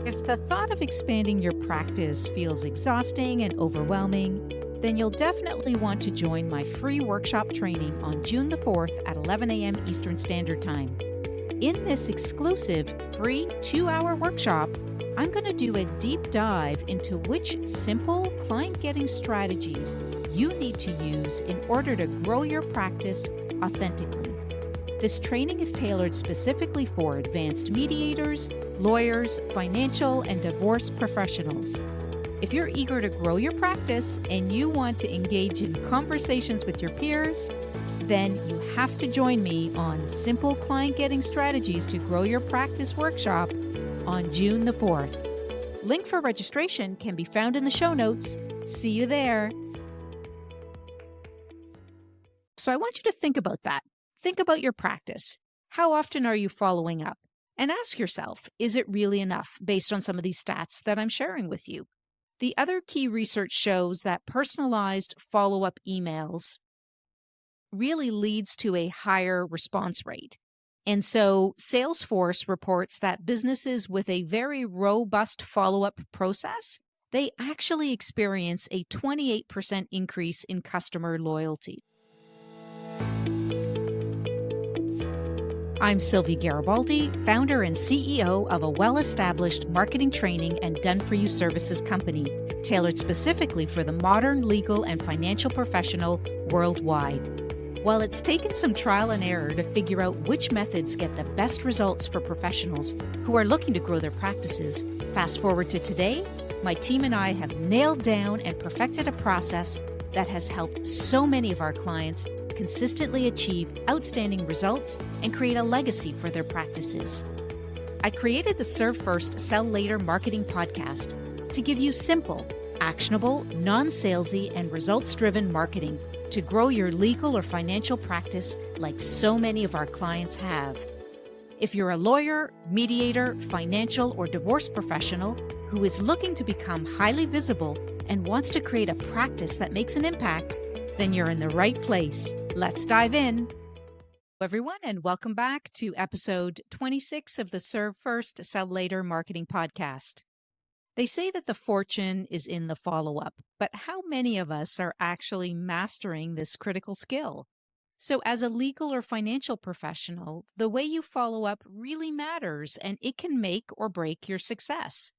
If the thought of expanding your practice feels exhausting and overwhelming, then you'll definitely want to join my free workshop training on June the 4th at 11 a.m. Eastern Standard Time. In this exclusive free 2-hour workshop, I'm going to do a deep dive into which simple client-getting strategies you need to use in order to grow your practice authentically. This training is tailored specifically for advanced mediators, lawyers, financial, and divorce professionals. If you're eager to grow your practice and you want to engage in conversations with your peers, then you have to join me on Simple Client Getting Strategies to Grow Your Practice workshop on June the 4th. Link for registration can be found in the show notes. See you there. So I want you to think about that. Think about your practice. How often are you following up? And ask yourself, is it really enough based on some of these stats that I'm sharing with you? The other key research shows that personalized follow-up emails really leads to a higher response rate. And so Salesforce reports that businesses with a very robust follow-up process, they actually experience a 28% increase in customer loyalty. I'm Sylvie Garibaldi, founder and CEO of a well-established marketing training and done-for-you services company, tailored specifically for the modern legal and financial professional worldwide. While it's taken some trial and error to figure out which methods get the best results for professionals who are looking to grow their practices, fast forward to today, my team and I have nailed down and perfected a process that has helped so many of our clients consistently achieve outstanding results and create a legacy for their practices. I created the Serve First, Sell Later marketing podcast to give you simple, actionable, non-salesy, and results-driven marketing to grow your legal or financial practice like so many of our clients have. If you're a lawyer, mediator, financial, or divorce professional who is looking to become highly visible and wants to create a practice that makes an impact, then you're in the right place. Let's dive in. Hello, everyone, and welcome back to episode 26 of the Serve First, Sell Later marketing podcast. They say that the fortune is in the follow-up, but how many of us are actually mastering this critical skill? So as a legal or financial professional, the way you follow up really matters, and it can make or break your success.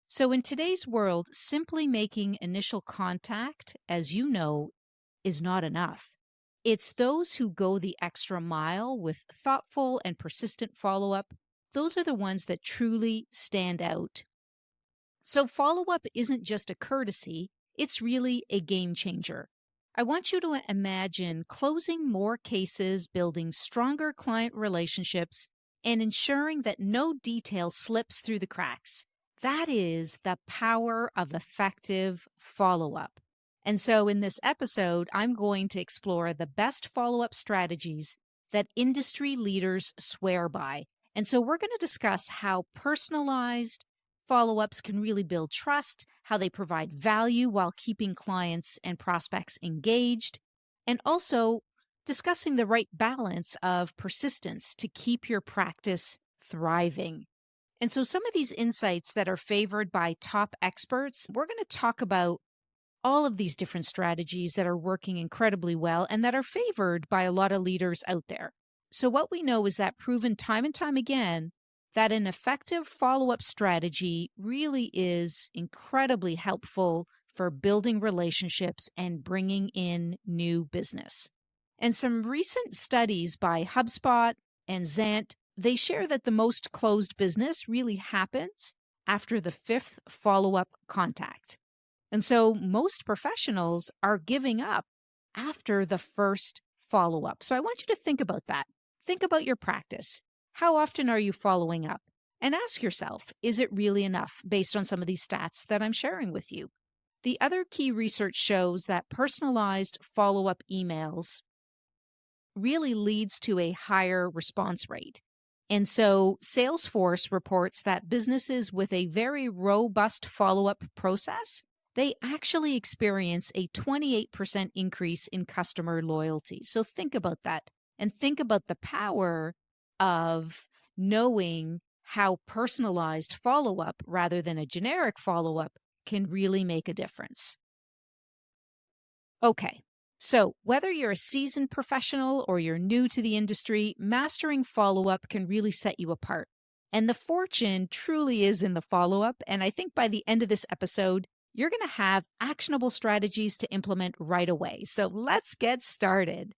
So in today's world, simply making initial contact, as you know, is not enough. It's those who go the extra mile with thoughtful and persistent follow-up. Those are the ones that truly stand out. So follow-up isn't just a courtesy, it's really a game changer. I want you to imagine closing more cases, building stronger client relationships, and ensuring that no detail slips through the cracks. That is the power of effective follow-up. And so in this episode, I'm going to explore the best follow-up strategies that industry leaders swear by. And so we're going to discuss how personalized follow-ups can really build trust, how they provide value while keeping clients and prospects engaged, and also discussing the right balance of persistence to keep your practice thriving. And so some of these insights that are favored by top experts, we're going to talk about all of these different strategies that are working incredibly well and that are favored by a lot of leaders out there. So what we know is that proven time and time again that an effective follow-up strategy really is incredibly helpful for building relationships and bringing in new business. And some recent studies by HubSpot and Zant, they share that the most closed business really happens after the 5th follow-up contact. And so most professionals are giving up after the first follow-up. So I want you to think about that. Think about your practice. How often are you following up? And ask yourself, is it really enough based on some of these stats that I'm sharing with you? The other key research shows that personalized follow-up emails really leads to a higher response rate. And so Salesforce reports that businesses with a very robust follow-up process, they actually experience a 28% increase in customer loyalty. So think about that and think about the power of knowing how personalized follow-up rather than a generic follow-up can really make a difference. Okay, so whether you're a seasoned professional or you're new to the industry, mastering follow-up can really set you apart. And the fortune truly is in the follow-up. And I think by the end of this episode, you're going to have actionable strategies to implement right away. So let's get started.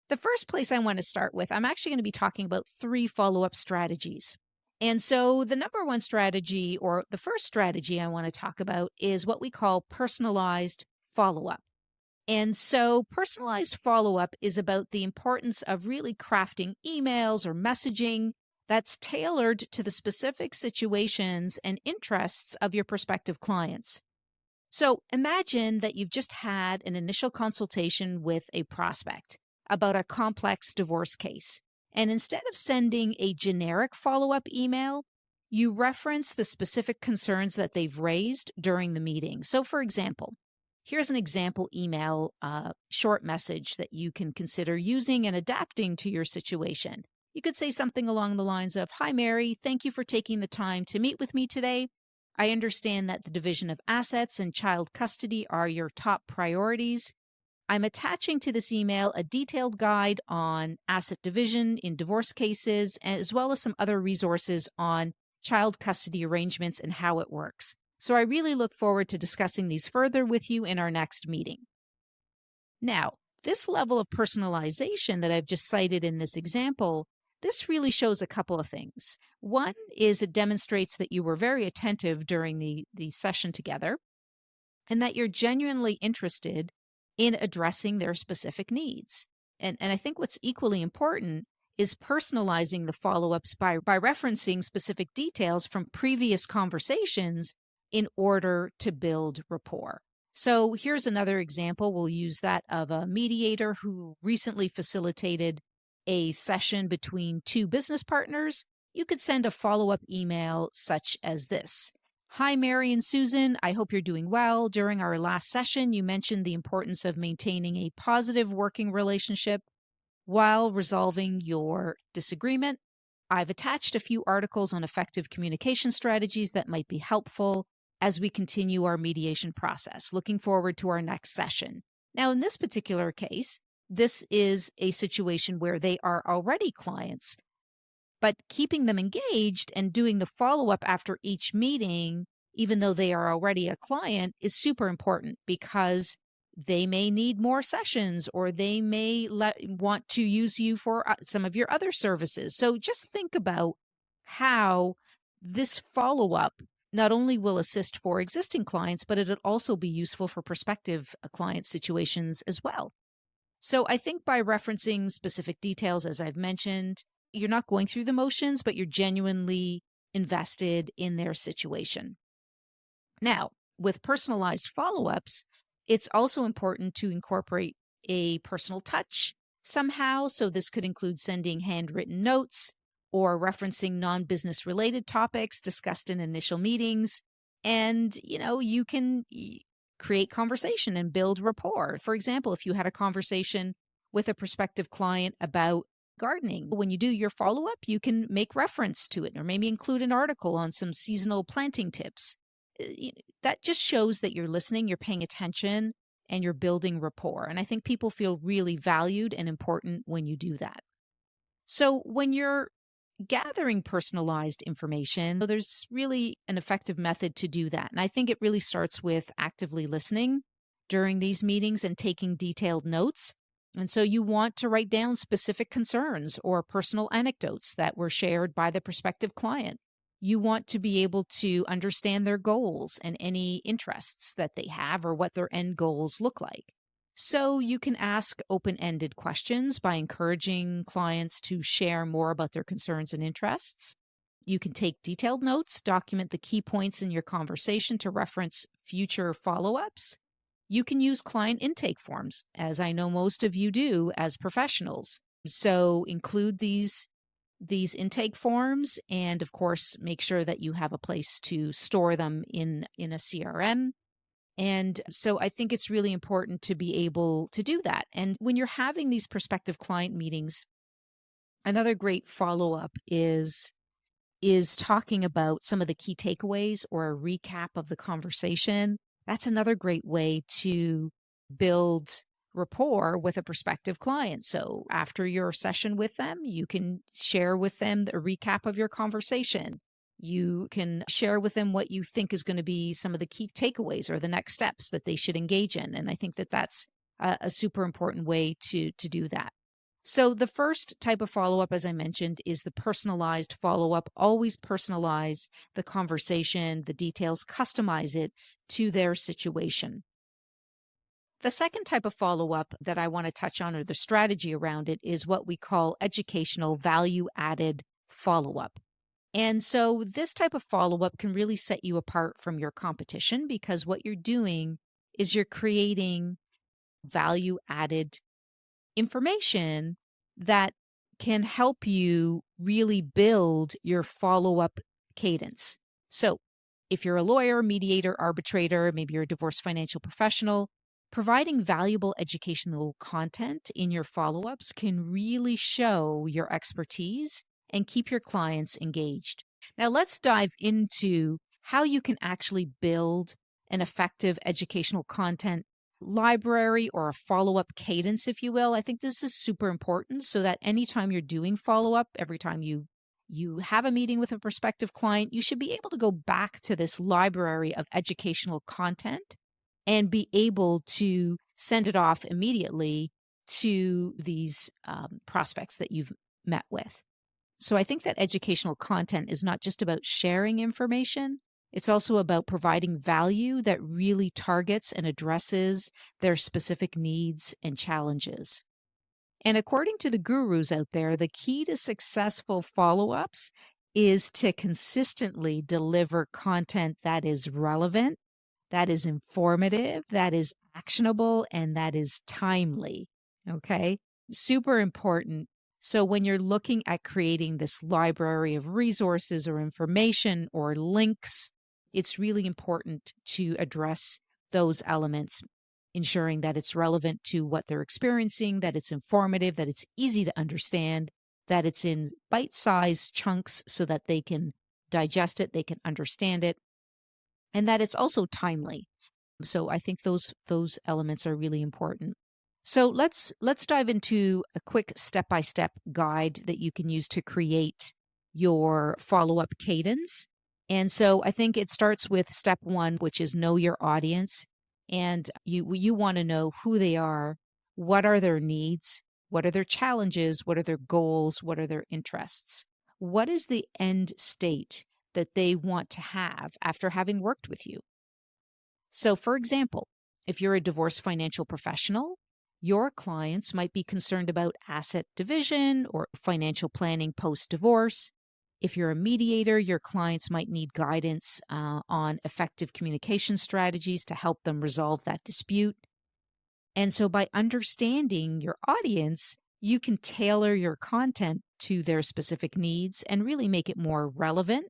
The first place I want to start with, I'm actually going to be talking about 3 follow-up strategies. And so the number one strategy, or the first strategy I want to talk about, is what we call personalized follow-up. And so personalized follow-up is about the importance of really crafting emails or messaging that's tailored to the specific situations and interests of your prospective clients. So imagine that you've just had an initial consultation with a prospect about a complex divorce case. And instead of sending a generic follow-up email, you reference the specific concerns that they've raised during the meeting. So for example, here's an example email, short message that you can consider using and adapting to your situation. You could say something along the lines of, "Hi, Mary, thank you for taking the time to meet with me today. I understand that the division of assets and child custody are your top priorities. I'm attaching to this email a detailed guide on asset division in divorce cases, as well as some other resources on child custody arrangements and how it works. So I really look forward to discussing these further with you in our next meeting." Now, this level of personalization that I've just cited in this example, this really shows a couple of things. One is it demonstrates that you were very attentive during the session together and that you're genuinely interested in addressing their specific needs. And I think what's equally important is personalizing the follow-ups by referencing specific details from previous conversations in order to build rapport. So here's another example. We'll use that of a mediator who recently facilitated a session between 2 business partners. You could send a follow-up email such as this. "Hi, Mary and Susan. I hope you're doing well. During our last session, you mentioned the importance of maintaining a positive working relationship while resolving your disagreement. I've attached a few articles on effective communication strategies that might be helpful as we continue our mediation process. Looking forward to our next session." Now, in this particular case, this is a situation where they are already clients, but keeping them engaged and doing the follow-up after each meeting, even though they are already a client, is super important because they may need more sessions or they may want to use you for some of your other services. So just think about how this follow-up not only will assist for existing clients, but it'll also be useful for prospective client situations as well. So I think by referencing specific details, as I've mentioned, you're not going through the motions, but you're genuinely invested in their situation. Now, with personalized follow-ups, it's also important to incorporate a personal touch somehow. So this could include sending handwritten notes or referencing non-business related topics discussed in initial meetings. And, you can create conversation and build rapport. For example, if you had a conversation with a prospective client about gardening, when you do your follow-up, you can make reference to it or maybe include an article on some seasonal planting tips. That just shows that you're listening, you're paying attention, and you're building rapport. And I think people feel really valued and important when you do that. So when you're gathering personalized information, there's really an effective method to do that. And I think it really starts with actively listening during these meetings and taking detailed notes. And so you want to write down specific concerns or personal anecdotes that were shared by the prospective client. You want to be able to understand their goals and any interests that they have or what their end goals look like. So you can ask open-ended questions by encouraging clients to share more about their concerns and interests. You can take detailed notes, document the key points in your conversation to reference future follow-ups. You can use client intake forms, as I know most of you do as professionals. So include these intake forms and, of course, make sure that you have a place to store them in a CRM. And so I think it's really important to be able to do that. And when you're having these prospective client meetings, another great follow-up is is talking about some of the key takeaways or a recap of the conversation. That's another great way to build rapport with a prospective client. So after your session with them, you can share with them the recap of your conversation. You can share with them what you think is going to be some of the key takeaways or the next steps that they should engage in. And I think that that's a super important way to do that. So the first type of follow-up, as I mentioned, is the personalized follow-up. Always personalize the conversation, the details, customize it to their situation. The second type of follow-up that I want to touch on, or the strategy around it, is what we call educational value-added follow-up. And so this type of follow-up can really set you apart from your competition, because what you're doing is you're creating value-added information that can help you really build your follow-up cadence. So if you're a lawyer, mediator, arbitrator, maybe you're a divorce financial professional, providing valuable educational content in your follow-ups can really show your expertise and keep your clients engaged. Now let's dive into how you can actually build an effective educational content library or a follow-up cadence, if you will. I think this is super important so that anytime you're doing follow-up, every time you have a meeting with a prospective client, you should be able to go back to this library of educational content and be able to send it off immediately to these prospects that you've met with. So I think that educational content is not just about sharing information. It's also about providing value that really targets and addresses their specific needs and challenges. And according to the gurus out there, the key to successful follow-ups is to consistently deliver content that is relevant, that is informative, that is actionable, and that is timely. Okay? Super important. So when you're looking at creating this library of resources or information or links, it's really important to address those elements, ensuring that it's relevant to what they're experiencing, that it's informative, that it's easy to understand, that it's in bite-sized chunks so that they can digest it, they can understand it, and that it's also timely. So I think those elements are really important. So let's dive into a quick step-by-step guide that you can use to create your follow-up cadence. And so I think it starts with step one, which is know your audience. And you want to know who they are, what are their needs, what are their challenges, what are their goals, what are their interests, what is the end state that they want to have after having worked with you. So for example, if you're a divorce financial professional, your clients might be concerned about asset division or financial planning post-divorce. If you're a mediator, your clients might need guidance on effective communication strategies to help them resolve that dispute. And so by understanding your audience, you can tailor your content to their specific needs and really make it more relevant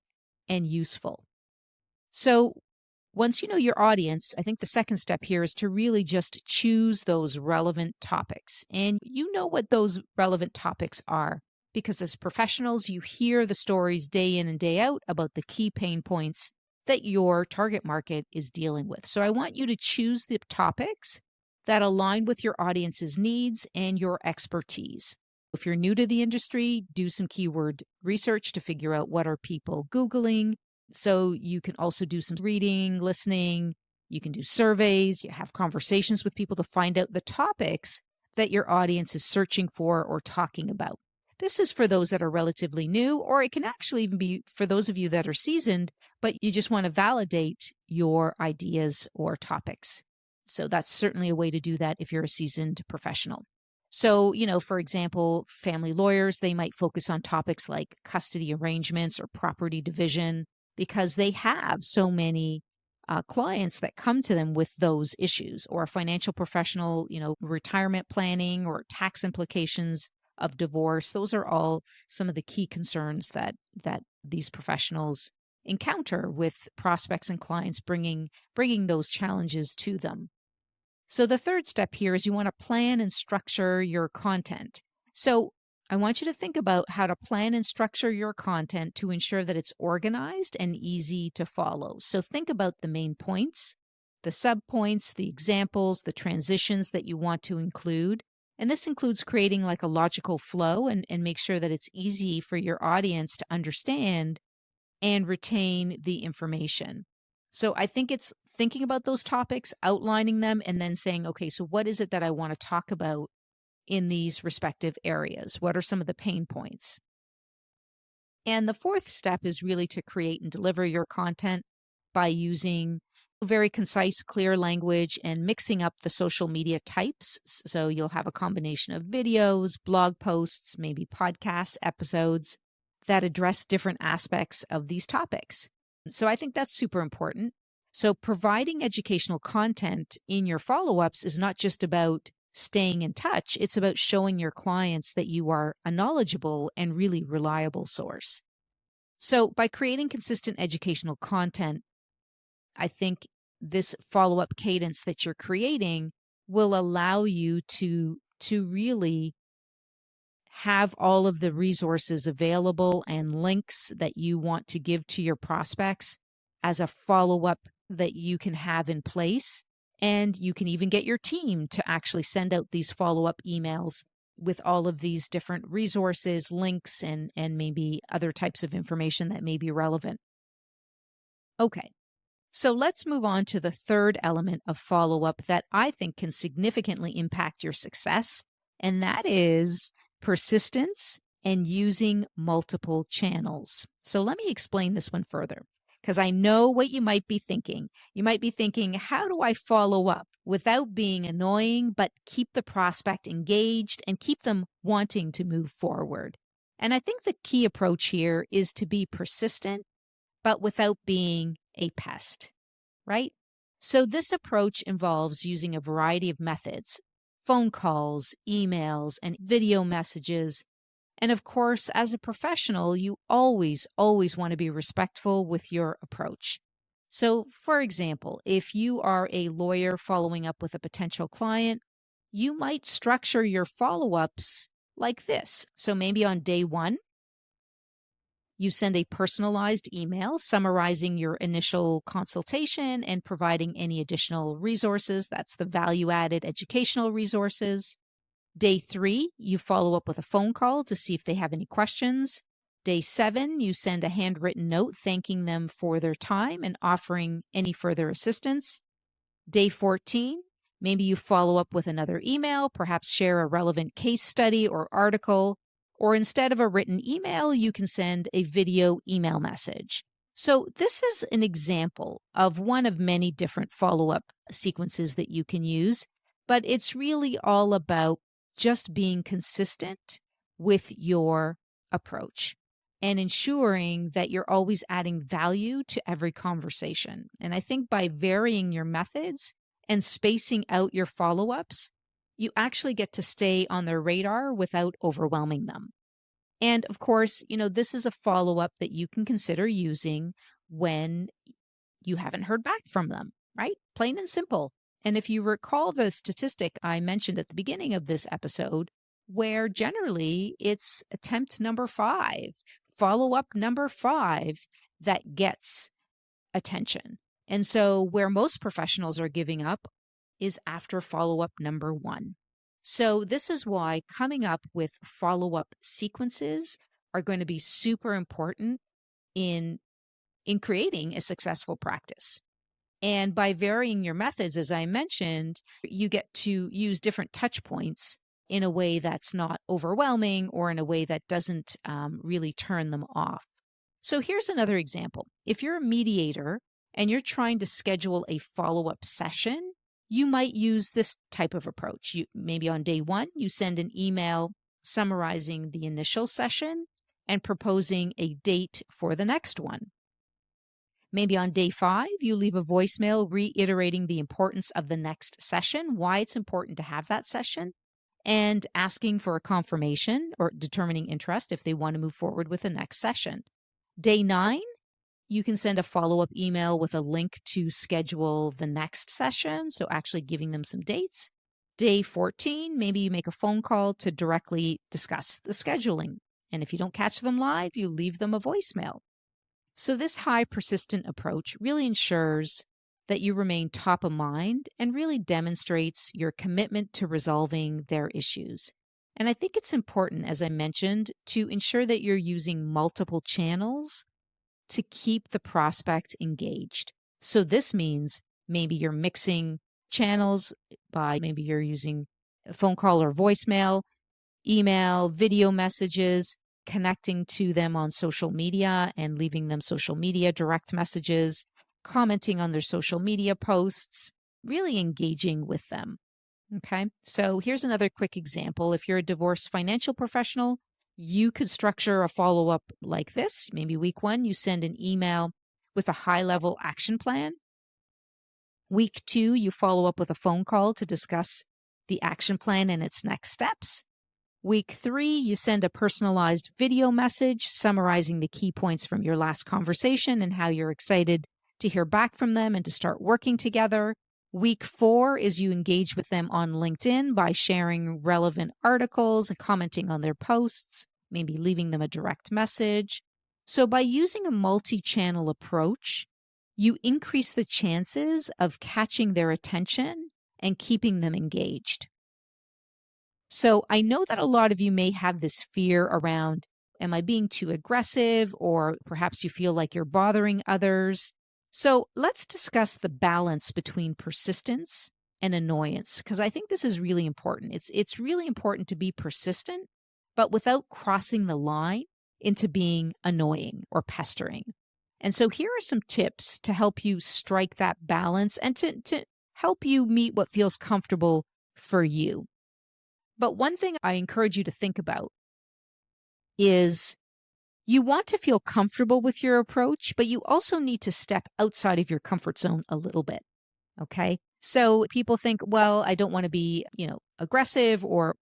and useful. So once you know your audience, I think the second step here is to really just choose those relevant topics. And you know what those relevant topics are, because as professionals, you hear the stories day in and day out about the key pain points that your target market is dealing with. So I want you to choose the topics that align with your audience's needs and your expertise. If you're new to the industry, do some keyword research to figure out what are people Googling. So you can also do some reading, listening. You can do surveys. You have conversations with people to find out the topics that your audience is searching for or talking about. This is for those that are relatively new, or it can actually even be for those of you that are seasoned, but you just want to validate your ideas or topics. So that's certainly a way to do that if you're a seasoned professional. So, for example, family lawyers, they might focus on topics like custody arrangements or property division, because they have so many clients that come to them with those issues. Or a financial professional, retirement planning or tax implications of divorce. Those are all some of the key concerns that these professionals encounter with prospects and clients bringing those challenges to them. So the third step here is you want to plan and structure your content. So I want you to think about how to plan and structure your content to ensure that it's organized and easy to follow. So think about the main points, the subpoints, the examples, the transitions that you want to include. And this includes creating like a logical flow and make sure that it's easy for your audience to understand and retain the information. So I think it's thinking about those topics, outlining them, and then saying, okay, so what is it that I want to talk about in these respective areas? What are some of the pain points? And the fourth step is really to create and deliver your content by using very concise, clear language and mixing up the social media types. So you'll have a combination of videos, blog posts, maybe podcast episodes that address different aspects of these topics. So I think that's super important. So providing educational content in your follow-ups is not just about staying in touch. It's about showing your clients that you are a knowledgeable and really reliable source. So by creating consistent educational content, I think this follow-up cadence that you're creating will allow you to really have all of the resources available and links that you want to give to your prospects as a follow-up that you can have in place. And you can even get your team to actually send out these follow-up emails with all of these different resources, links, and maybe other types of information that may be relevant. Okay, so let's move on to the third element of follow-up that I think can significantly impact your success, and that is persistence and using multiple channels. So let me explain this one further, because I know what you might be thinking. You might be thinking, how do I follow up without being annoying, but keep the prospect engaged and keep them wanting to move forward? And I think the key approach here is to be persistent, but without being a pest, right? So this approach involves using a variety of methods: phone calls, emails, and video messages. And of course, as a professional, you always want to be respectful with your approach. So, for example, if you are a lawyer following up with a potential client, you might structure your follow-ups like this. So maybe on day one, you send a personalized email summarizing your initial consultation and providing any additional resources. That's the value-added educational resources. Day 3, you follow up with a phone call to see if they have any questions. Day 7, you send a handwritten note thanking them for their time and offering any further assistance. Day 14, maybe you follow up with another email, perhaps share a relevant case study or article, or instead of a written email, you can send a video email message. So this is an example of one of many different follow-up sequences that you can use, but it's really all about just being consistent with your approach and ensuring that you're always adding value to every conversation. And I think by varying your methods and spacing out your follow-ups, you actually get to stay on their radar without overwhelming them. And of course, this is a follow-up that you can consider using when you haven't heard back from them, right? Plain and simple. And if you recall the statistic I mentioned at the beginning of this episode, where generally it's attempt number 5, follow-up number 5 that gets attention. And so where most professionals are giving up is after follow-up number 1. So this is why coming up with follow-up sequences are going to be super important in creating a successful practice. And by varying your methods, as I mentioned, you get to use different touch points in a way that's not overwhelming or in a way that doesn't really turn them off. So here's another example. If you're a mediator and you're trying to schedule a follow-up session, you might use this type of approach. Maybe on day 1, you send an email summarizing the initial session and proposing a date for the next one. Maybe on day 5, you leave a voicemail reiterating the importance of the next session, why it's important to have that session, and asking for a confirmation or determining interest if they want to move forward with the next session. Day 9, you can send a follow-up email with a link to schedule the next session, so actually giving them some dates. Day 14, maybe you make a phone call to directly discuss the scheduling. And if you don't catch them live, you leave them a voicemail. So, this high persistent approach really ensures that you remain top of mind and really demonstrates your commitment to resolving their issues. And I think it's important, as I mentioned, to ensure that you're using multiple channels to keep the prospect engaged. So, this means maybe you're mixing channels by maybe you're using a phone call or voicemail, email, video messages, connecting to them on social media and leaving them social media direct messages, commenting on their social media posts, really engaging with them. Okay. So here's another quick example. If you're a divorce financial professional, you could structure a follow up like this. Maybe week 1, you send an email with a high level action plan. Week 2, you follow up with a phone call to discuss the action plan and its next steps. Week 3, you send a personalized video message summarizing the key points from your last conversation and how you're excited to hear back from them and to start working together. Week 4 is you engage with them on LinkedIn by sharing relevant articles and commenting on their posts, maybe leaving them a direct message. So by using a multi-channel approach, you increase the chances of catching their attention and keeping them engaged. So I know that a lot of you may have this fear around, am I being too aggressive? Or perhaps you feel like you're bothering others. So let's discuss the balance between persistence and annoyance, because I think this is really important. It's really important to be persistent, but without crossing the line into being annoying or pestering. And so here are some tips to help you strike that balance and to help you meet what feels comfortable for you. But one thing I encourage you to think about is you want to feel comfortable with your approach, but you also need to step outside of your comfort zone a little bit. Okay. So people think, well, I don't want to be, aggressive or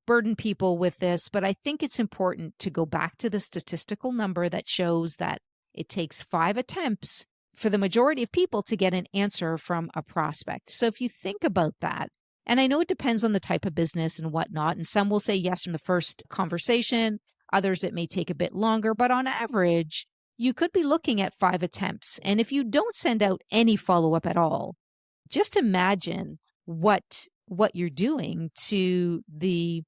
burden people with this, but I think it's important to go back to the statistical number that shows that it takes 5 attempts for the majority of people to get an answer from a prospect. So if you think about that, and I know it depends on the type of business and whatnot, and some will say yes from the first conversation, others it may take a bit longer, but on average, you could be looking at 5 attempts. And if you don't send out any follow-up at all, just imagine what you're doing to the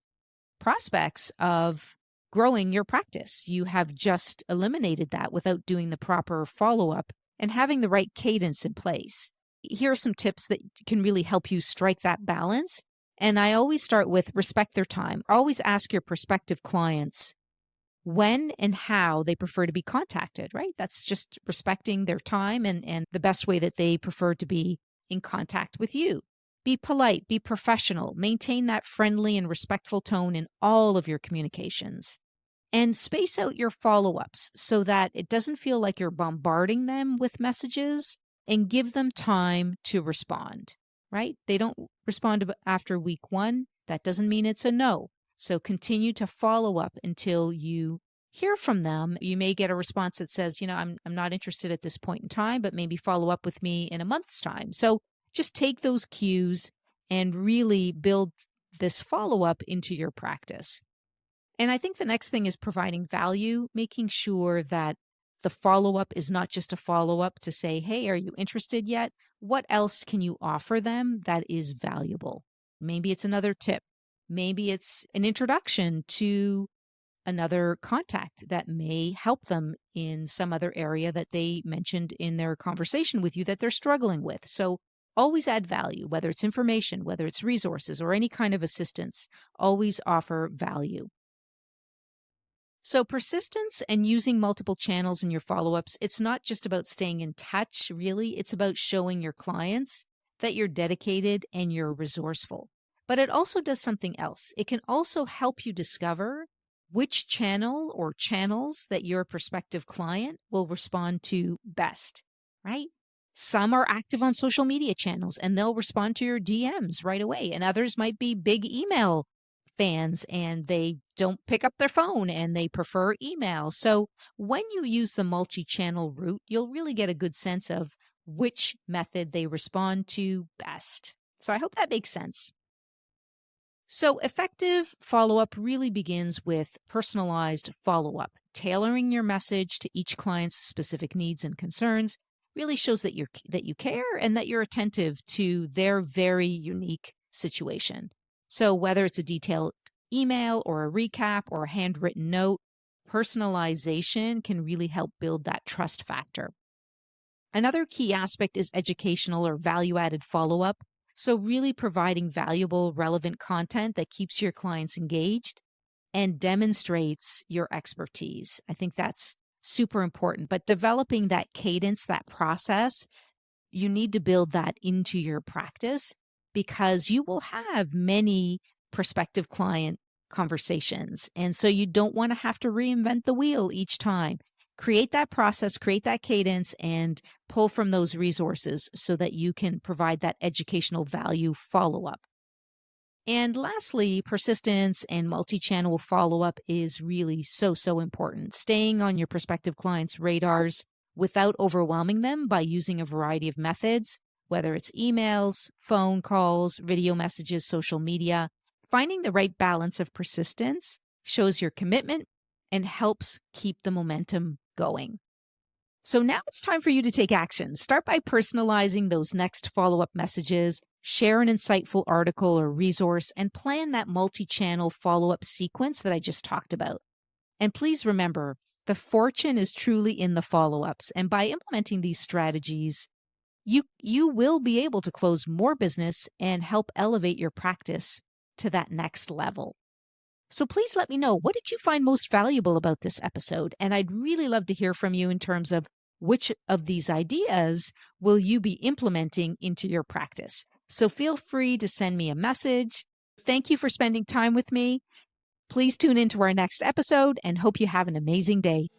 prospects of growing your practice. You have just eliminated that without doing the proper follow-up and having the right cadence in place. Here are some tips that can really help you strike that balance. And I always start with respect their time. Always ask your prospective clients when and how they prefer to be contacted, right? That's just respecting their time and the best way that they prefer to be in contact with you. Be polite, be professional, maintain that friendly and respectful tone in all of your communications. And space out your follow-ups so that it doesn't feel like you're bombarding them with messages, and give them time to respond, right? They don't respond after week 1. That doesn't mean it's a no. So continue to follow up until you hear from them. You may get a response that says, I'm not interested at this point in time, but maybe follow up with me in a month's time. So just take those cues and really build this follow-up into your practice. And I think the next thing is providing value, making sure that the follow-up is not just a follow-up to say, hey, are you interested yet? What else can you offer them that is valuable? Maybe it's another tip. Maybe it's an introduction to another contact that may help them in some other area that they mentioned in their conversation with you that they're struggling with. So always add value, whether it's information, whether it's resources, or any kind of assistance. Always offer value. So persistence and using multiple channels in your follow-ups, it's not just about staying in touch, really. It's about showing your clients that you're dedicated and you're resourceful. But it also does something else. It can also help you discover which channel or channels that your prospective client will respond to best, right? Some are active on social media channels and they'll respond to your DMs right away. And others might be big email fans and they don't pick up their phone and they prefer email. So when you use the multi-channel route, you'll really get a good sense of which method they respond to best. So I hope that makes sense. So, effective follow up really begins with personalized follow up. Tailoring your message to each client's specific needs and concerns really shows that you care and that you're attentive to their very unique situation. So, whether it's a detailed email or a recap or a handwritten note, personalization can really help build that trust factor. Another key aspect is educational or value added follow up. So, really providing valuable, relevant content that keeps your clients engaged and demonstrates your expertise. I think that's super important. But developing that cadence, that process, you need to build that into your practice because you will have many prospective client conversations. And so you don't want to have to reinvent the wheel each time. Create that process, create that cadence, and pull from those resources so that you can provide that educational value follow up. And lastly, persistence and multi channel follow up is really so important. Staying on your prospective clients' radars without overwhelming them by using a variety of methods, whether it's emails, phone calls, video messages, social media. Finding the right balance of persistence shows your commitment and helps keep the momentum going. So now it's time for you to take action. Start by personalizing those next follow up messages, share an insightful article or resource, and plan that multi channel follow up sequence that I just talked about. And please remember, the fortune is truly in the follow ups. And by implementing these strategies, you will be able to close more business and help elevate your practice to that next level. So please let me know, what did you find most valuable about this episode? And I'd really love to hear from you in terms of which of these ideas will you be implementing into your practice. So feel free to send me a message. Thank you for spending time with me. Please tune into our next episode and hope you have an amazing day.